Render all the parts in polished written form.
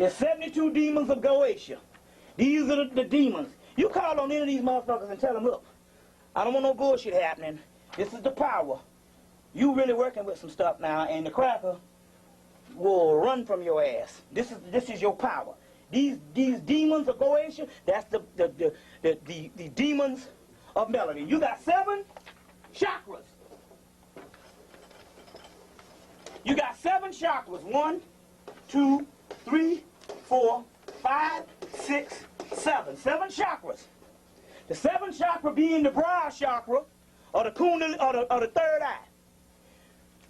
There's 72 demons of Goetia. These are the demons. You call on any of these motherfuckers and tell them, look, I don't want no bullshit happening. This is the power. You really working with some stuff now, and the cracker will run from your ass. This is your power. These demons of Goetia, that's the demons of melody. You got 7 chakras. You got 7 chakras. 1, 2, 3, 4, 5, 6, 7. 7 chakras. The 7th chakra being the brow chakra, or the kundalini, or the third eye.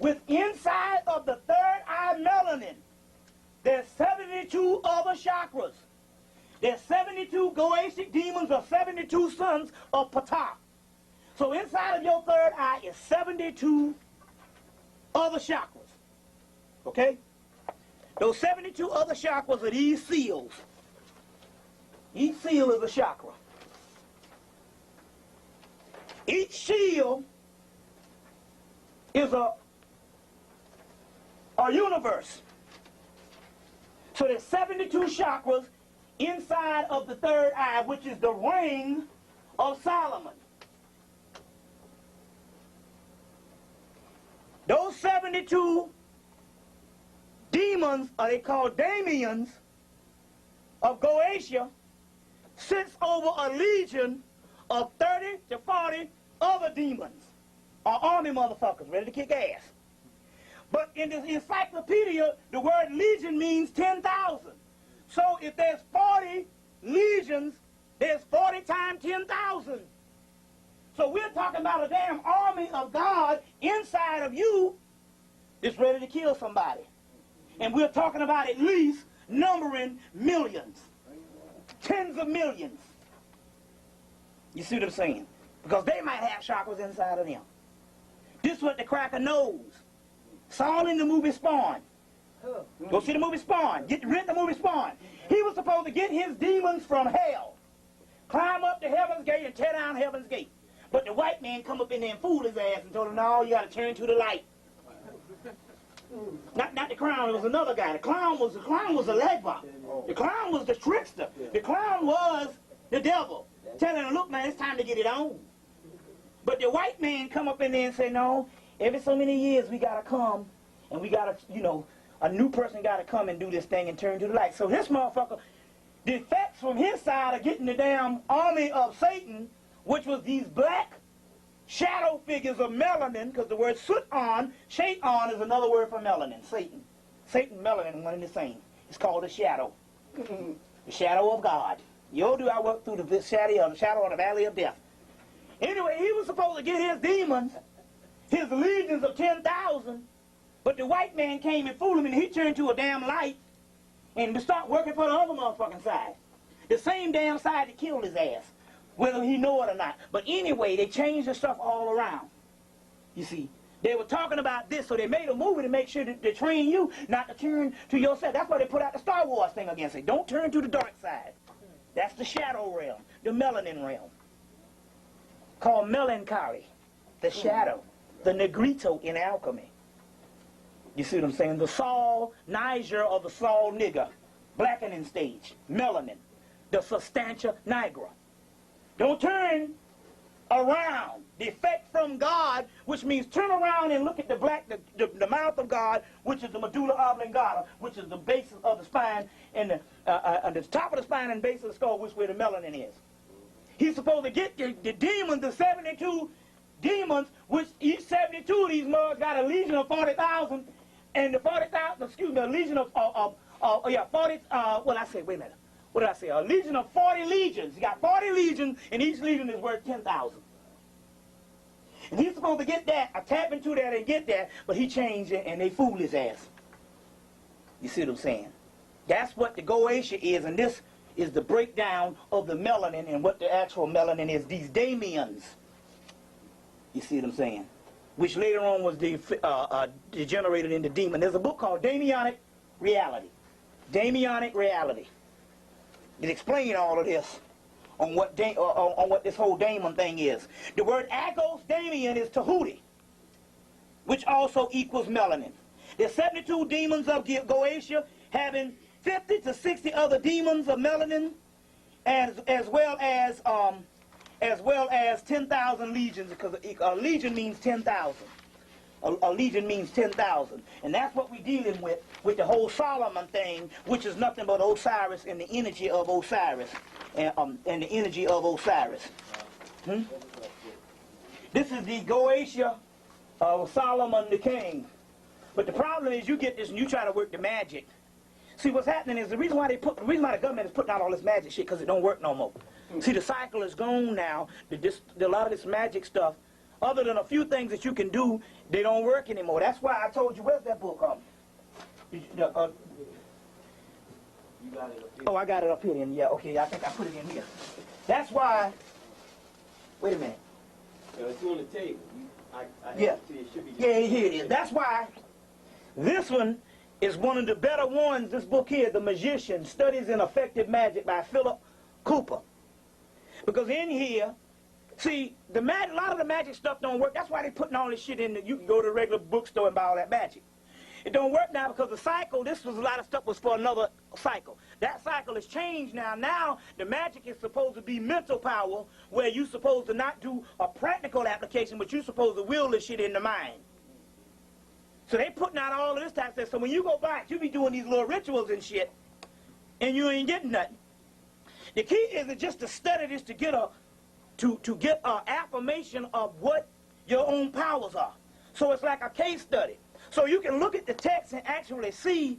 With inside of the third eye melanin, there's 72 other chakras. There's 72 Goetic demons, or 72 sons of Ptah. So inside of your third eye is 72 other chakras. Okay? Those 72 other chakras are these seals. Each seal is a chakra. Each seal is a universe. So there's 72 chakras inside of the third eye, which is the ring of Solomon. Those 72 demons, or they called daemons, of Goetia, sits over a legion of 30 to 40 other demons, or army motherfuckers ready to kick ass. But in the encyclopedia, the word legion means 10,000. So if there's 40 legions, there's 40 times 10,000. So we're talking about a damn army of God inside of you that's ready to kill somebody. And we're talking about at least numbering millions. Tens of millions. You see what I'm saying? Because they might have chakras inside of them. This is what the cracker knows. It's all in the movie Spawn. Go see the movie Spawn. Rent the movie Spawn. He was supposed to get his demons from hell, climb up to heaven's gate and tear down heaven's gate. But the white man come up in there and fooled his ass and told him, no, you got to turn to the light. Not the clown, it was another guy. The clown was a legba. The clown was the trickster. The clown was the devil. Telling him, look, man, it's time to get it on. But the white man come up in there and say, no, every so many years we got to come and we got to, you know, a new person got to come and do this thing and turn to the light. So this motherfucker, the effects from his side of getting the damn army of Satan, which was these black shadow figures of melanin, because the word shaitan is another word for melanin, Satan. Satan, melanin, one and the same. It's called a shadow. The shadow of God. Yo, do I work through the shadow of the valley of death. Anyway, he was supposed to get his demons, his legions of 10,000, but the white man came and fooled him, and he turned to a damn light and to start working for the other motherfucking side. The same damn side that killed his ass, whether he know it or not. But anyway, they changed the stuff all around. You see, they were talking about this, so they made a movie to make sure that they train you not to turn to yourself. That's why they put out the Star Wars thing again. Say, don't turn to the dark side. That's the shadow realm, the melanin realm, called melancholy, the shadow, the negrito in alchemy. You see what I'm saying? The Saul Niger or the Saul nigger, blackening stage, melanin, the substantia nigra. Don't turn around. The effect from God, which means turn around and look at the mouth of God, which is the medulla oblongata, which is the base of the spine, and the top of the spine and base of the skull, which is where the melanin is. He's supposed to get the demons, the 72 demons, which each 72 of these mugs got a legion of 40,000, and the 40,000, excuse me, a legion of, 40, wait a minute. What did I say? A legion of 40 legions. You got 40 legions, and each legion is worth 10,000. And he's supposed to get that, tap into that and get that, but he changed it, and they fooled his ass. You see what I'm saying? That's what the Goetia is, and this is the breakdown of the melanin and what the actual melanin is. These daemons. You see what I'm saying? Which later on was degenerated into demon. There's a book called Daemonic Reality. Daemonic Reality. It explains all of this on what this whole daemon thing is. The word agos daemon is Tahuti, which also equals melanin. There's 72 demons of Goetia having 50 to 60 other demons of melanin, as well as 10,000 legions, because a legion means 10,000. A legion means 10,000. And that's what we're dealing with the whole Solomon thing, which is nothing but Osiris and the energy of Osiris. And the energy of Osiris. This is the Goetia of Solomon the king. But the problem is you get this and you try to work the magic. See, what's happening is the reason why the government is putting out all this magic shit, because it don't work no more. See, the cycle is gone now. A lot of this magic stuff, other than a few things that you can do, they don't work anymore. That's why I told you, where's that book? You got it up here. Oh, I got it up here then. Yeah, okay, I think I put it in here. That's why, wait a minute. It's on the table. Yeah, it should be yeah, here it is. That's why this one is one of the better ones. This book here, The Magician, Studies in Effective Magic by Philip Cooper. Because in here, see, a lot of the magic stuff don't work. That's why they're putting all this shit in. You can go to a regular bookstore and buy all that magic. It don't work now because the cycle, a lot of stuff was for another cycle. That cycle has changed now. Now, the magic is supposed to be mental power, where you're supposed to not do a practical application, but you're supposed to will this shit in the mind. So they putting out all of this type of stuff. So when you go back, you be doing these little rituals and shit, and you ain't getting nothing. The key is just to study this to get a affirmation of what your own powers are. So it's like a case study. So you can look at the text and actually see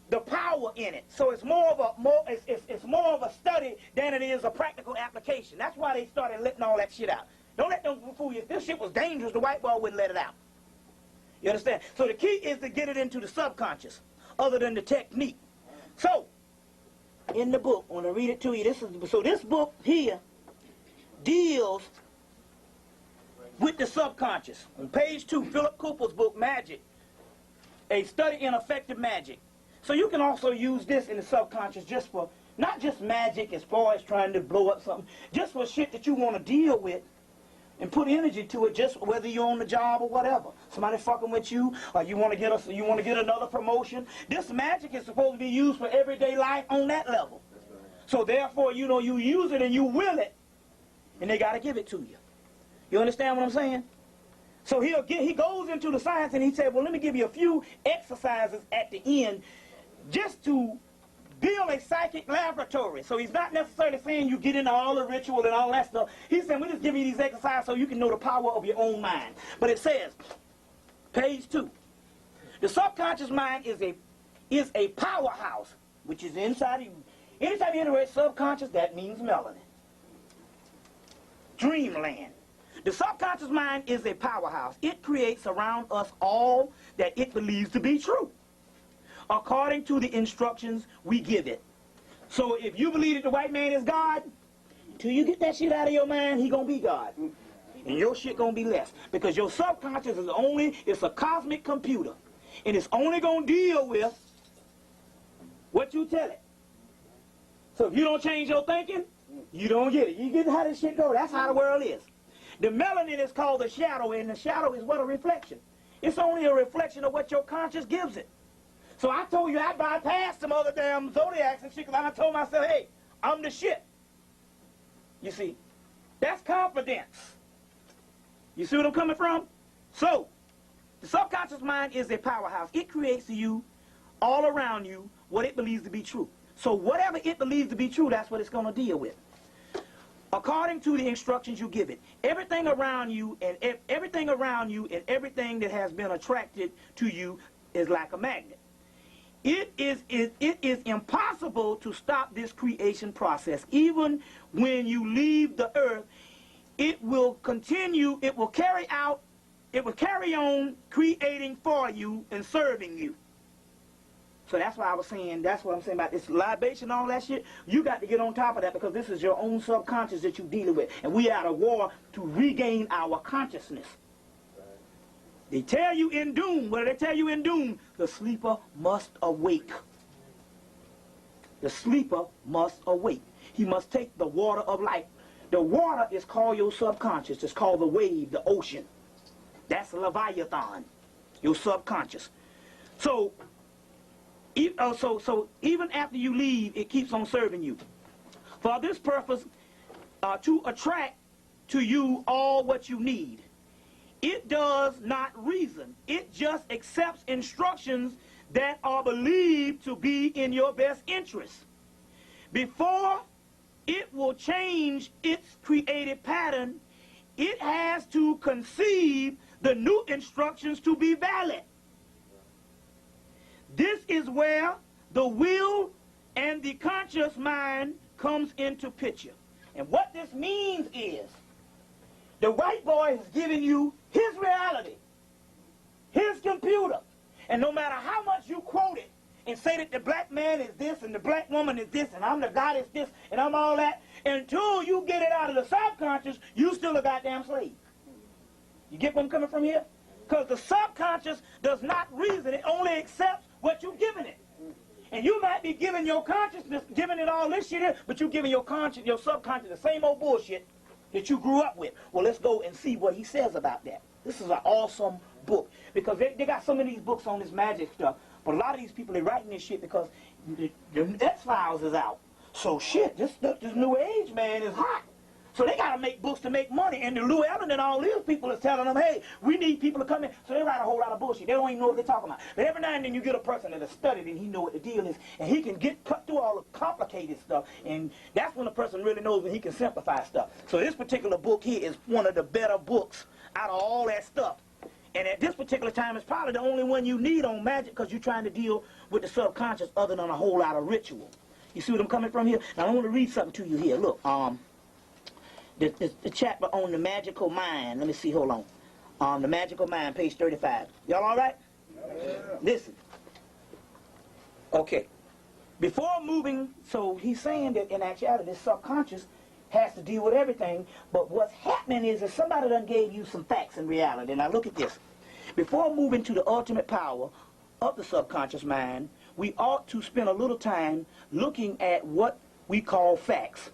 the power in it. So it's more of a study than it is a practical application. That's why they started letting all that shit out. Don't let them fool you. If this shit was dangerous, the white ball wouldn't let it out. You understand? So the key is to get it into the subconscious, other than the technique. So, in the book, I want to read it to you. This book here deals with the subconscious. On page 2, Philip Cooper's book, Magic, A Study in Effective Magic. So you can also use this in the subconscious just for, not just magic as far as trying to blow up something, just for shit that you want to deal with and put energy to it, just whether you're on the job or whatever. Somebody fucking with you, or you want to get another promotion. This magic is supposed to be used for everyday life on that level. So therefore, you use it and you will it, and they got to give it to you. You understand what I'm saying? So he goes into the science and he said, well, let me give you a few exercises at the end just to build a psychic laboratory. So he's not necessarily saying you get into all the ritual and all that stuff. He's saying, we just give you these exercises so you can know the power of your own mind. But it says, page 2, the subconscious mind is a powerhouse, which is inside of you. Anytime you enter subconscious, that means melanin. Dreamland. The subconscious mind is a powerhouse. It creates around us all that it believes to be true, according to the instructions we give it. So if you believe that the white man is God, until you get that shit out of your mind, he gonna be God. And your shit gonna be less. Because your subconscious it's a cosmic computer. And it's only gonna deal with what you tell it. So if you don't change your thinking, you don't get it. You get how this shit go. That's how the world is. The melanin is called the shadow, and the shadow is what? A reflection. It's only a reflection of what your conscience gives it. So I told you I bypassed some other damn zodiacs and shit because I told myself, hey, I'm the shit. You see, that's confidence. You see what I'm coming from? So, the subconscious mind is a powerhouse. It creates to you, all around you, what it believes to be true. So whatever it believes to be true, that's what it's going to deal with, according to the instructions you give it. Everything around you and everything that has been attracted to you is like a magnet. It is impossible to stop this creation process. Even when you leave the earth, it will continue, it will carry on creating for you and serving you. So that's why I was saying, that's what I'm saying about this libation and all that shit. You got to get on top of that because this is your own subconscious that you're dealing with. And we are at a war to regain our consciousness. They tell you in doom, what do they tell you in doom? The sleeper must awake. The sleeper must awake. He must take the water of life. The water is called your subconscious. It's called the wave, the ocean. That's Leviathan, your subconscious. So, So even after you leave, it keeps on serving you. For this purpose, to attract to you all what you need. It does not reason. It just accepts instructions that are believed to be in your best interest. Before it will change its created pattern, it has to conceive the new instructions to be valid. This is where the will and the conscious mind comes into picture. And what this means is, the white boy is giving you his reality, his computer. And no matter how much you quote it and say that the black man is this and the black woman is this and I'm the goddess this and I'm all that, until you get it out of the subconscious, you still a goddamn slave. You get where I'm coming from here? Because the subconscious does not reason. It only accepts what you've given it. And you might be giving your consciousness, giving it all this shit here, but you're giving your conscious, your subconscious the same old bullshit that you grew up with. Well, let's go and see what he says about that. This is an awesome book, because they got so many of these books on this magic stuff, but a lot of these people, they're writing this shit because the X-Files is out. So shit, this new age, man, is hot. So they got to make books to make money, and the Llewellyn and all these people is telling them, hey, we need people to come in. So they write a whole lot of bullshit. They don't even know what they're talking about. But every now and then you get a person that has studied and he know what the deal is, and he can cut through all the complicated stuff, and that's when a person really knows when he can simplify stuff. So this particular book here is one of the better books out of all that stuff. And at this particular time, it's probably the only one you need on magic, because you're trying to deal with the subconscious other than a whole lot of ritual. You see what I'm coming from here? Now I want to read something to you here. Look, the chapter on the magical mind. Let me see, hold on. The magical mind, page 35. Y'all all right? Yeah. Listen. Okay. Before moving, so he's saying that in actuality, this subconscious has to deal with everything, but what's happening is that somebody done gave you some facts in reality. Now look at this. Before moving to the ultimate power of the subconscious mind, we ought to spend a little time looking at what we call facts.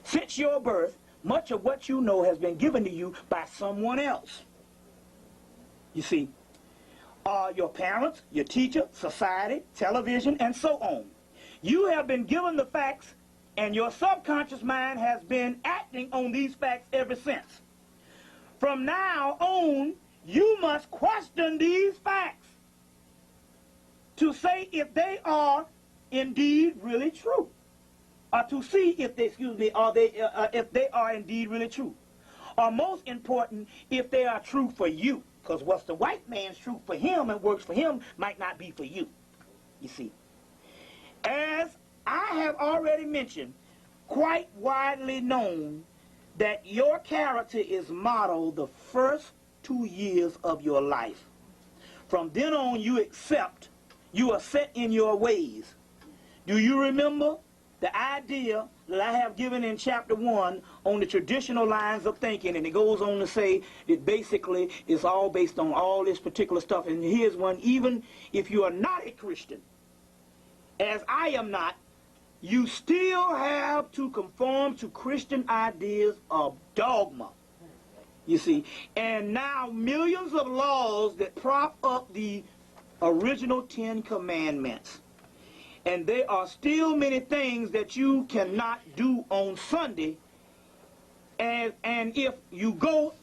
Since your birth, much of what you know has been given to you by someone else. You see, your parents, your teacher, society, television, and so on. You have been given the facts, and your subconscious mind has been acting on these facts ever since. From now on, you must question these facts to say if they are indeed really true, or to see if they, if they are indeed really true, or most important, if they are true for you. Because what's the white man's truth for him and works for him might not be for you. You see, as I have already mentioned, quite widely known that your character is modeled the first 2 years of your life. From then on, you are set in your ways. Do you remember the idea that I have given in chapter 1 on the traditional lines of thinking? And it goes on to say that basically it's all based on all this particular stuff. And here's one: even if you are not a Christian, as I am not, you still have to conform to Christian ideas of dogma. You see, and now millions of laws that prop up the original 10 commandments. And there are still many things that you cannot do on Sunday. And if you go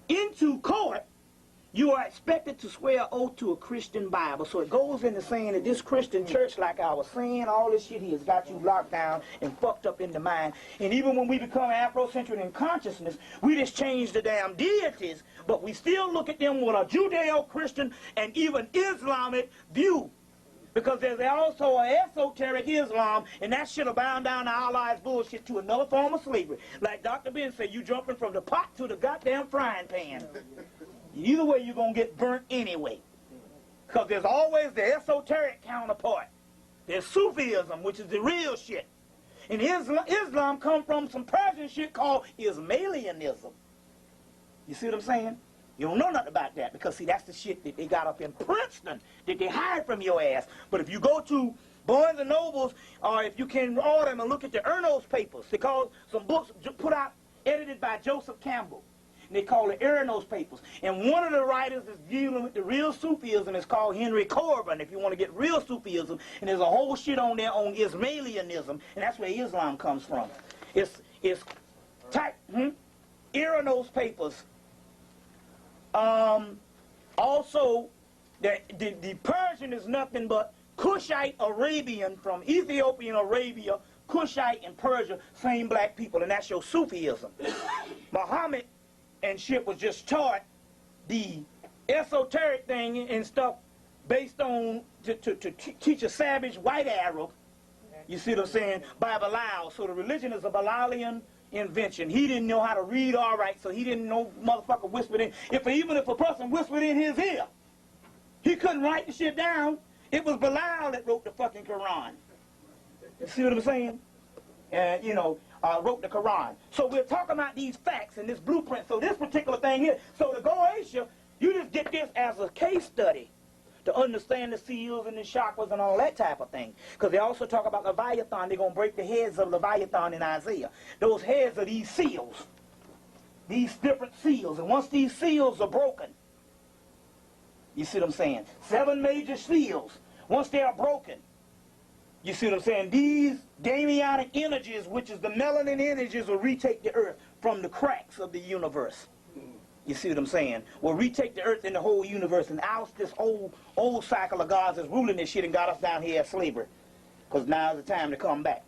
into court, you are expected to swear oath to a Christian Bible. So it goes into saying that this Christian church, like I was saying, all this shit here has got you locked down and fucked up in the mind. And even when we become Afrocentric in consciousness, we just change the damn deities, but we still look at them with a Judeo-Christian and even Islamic view. Because there's also an esoteric Islam, and that shit'll bound down to Allah's bullshit to another form of slavery. Like Dr. Ben said, you jumping from the pot to the goddamn frying pan. Either way, you're going to get burnt anyway. Because there's always the esoteric counterpart. There's Sufism, which is the real shit. And Islam comes from some Persian shit called Ismailianism. You see what I'm saying? You don't know nothing about that, because, see, that's the shit that they got up in Princeton that they hide from your ass. But if you go to Barnes and Nobles, or if you can order them and look at the Ernos papers, they call some books put out, edited by Joseph Campbell. and they call it Uranos papers. And one of the writers that's dealing with the real Sufism is called Henry Corbin, if you want to get real Sufism. And there's a whole shit on there on Ismailianism, and that's where Islam comes from. It's Uranos papers. Also, the Persian is nothing but Cushite Arabian from Ethiopian Arabia, Cushite and Persia, same black people, and that's your Sufism. Muhammad and shit was just taught the esoteric thing and stuff based on to teach a savage white Arab, you see what I'm saying, by Bilal. So the religion is a Bilalian invention. He didn't know how to read all right, so he didn't know motherfucker whispered in. Even if a person whispered in his ear, he couldn't write the shit down. It was Bilal that wrote the fucking Quran. You see what I'm saying? And, wrote the Quran. So we're talking about these facts and this blueprint. So this particular thing here, so the Goetia, you just get this as a case study to understand the seals and the chakras and all that type of thing. Because they also talk about Leviathan. They're going to break the heads of Leviathan in Isaiah. Those heads are these seals. These different seals. And once these seals are broken, you see what I'm saying? 7 major seals. Once they are broken, you see what I'm saying? These Damianic energies, which is the melanin energies, will retake the earth from the cracks of the universe. You see what I'm saying? Will retake the earth and the whole universe and oust this old cycle of gods that's ruling this shit and got us down here as slavery. Because now's the time to come back.